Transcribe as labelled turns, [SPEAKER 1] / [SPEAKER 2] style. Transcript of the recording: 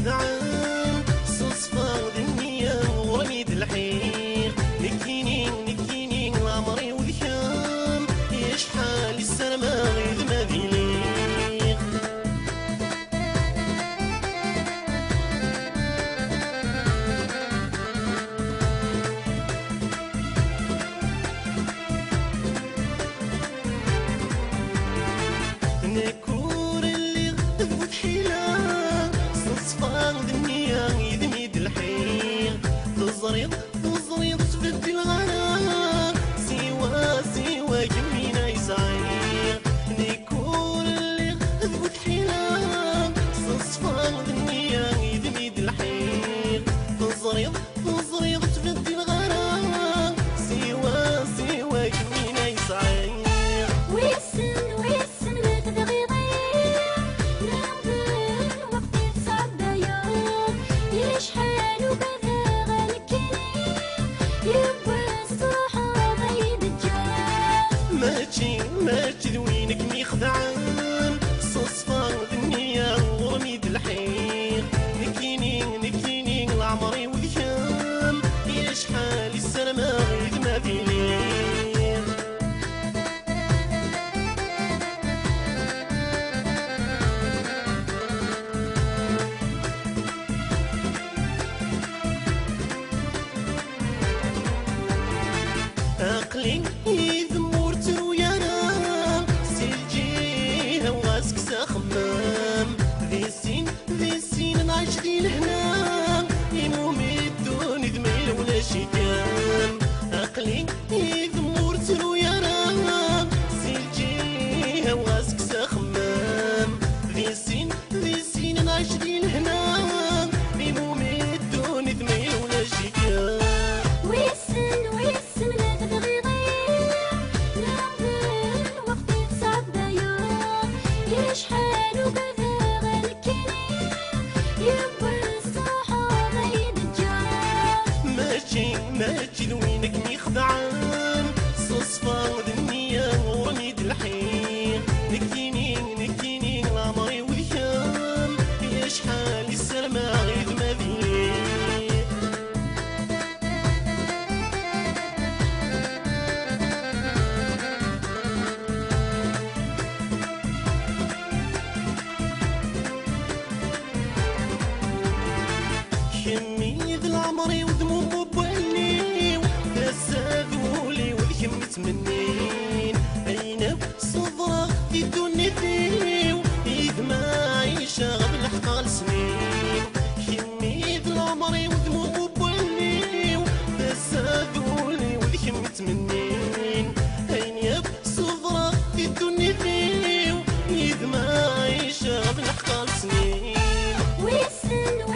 [SPEAKER 1] يخدعن صصفة النية ورميد الحيق نكيني العمري والكام يشحال السلامة غير ما بيليق نكور اللي غدوت حيلة صصفة النية يدميد الحيق تزريض تبدي الغلا سوا كمينا يسعيق نكور اللي غدوت حيلة صصفة النية يدميد الحيق تزريض تبدي الغلا سوا كمينا يسعيق
[SPEAKER 2] ويسن ما تبغي ضيع نعمل وقت تصعب بياض يشحال وكذا غالكني يبغى الصراحة ضيد الجاه
[SPEAKER 1] ماشي ذوينك ميخدعان صصفة النية ورميد الحيق نكيني العمري والكام يشحال السلامة غير ما بيليق عقلي يذمور ترويانا سلجيها وغاسك ساخمام ذي السين نعيش دي لهنا يمومي الدون ذميل ولا شيكام عقلي يذمور ترويانا سلجيها وغاسك ساخمام ذي السين نعيش دي لهنا يمومي الدون ذميل ولا شيكام
[SPEAKER 2] ويسن ما تبغي ضيع نعمل وقت تصعب بياض يشحال وكذا غالكني يبغى الصراحة ضيد الجاه
[SPEAKER 1] ماشي ذوينك ميخدعان صصفة النية ورميد الحيق نكيني العمري والكام يشحال السلامة غير ما بيليق كميد العمري وذموم بوالي تساذولي والكم تمنين عينب صدرة في دنيتي إذ ما عيشة قبل حقال سنين كميد العمري وذموم بوالي تساذولي والكم تمنين عينب صدرة في دنيتي إذ ما عيشة قبل حقال سنين
[SPEAKER 2] ويسن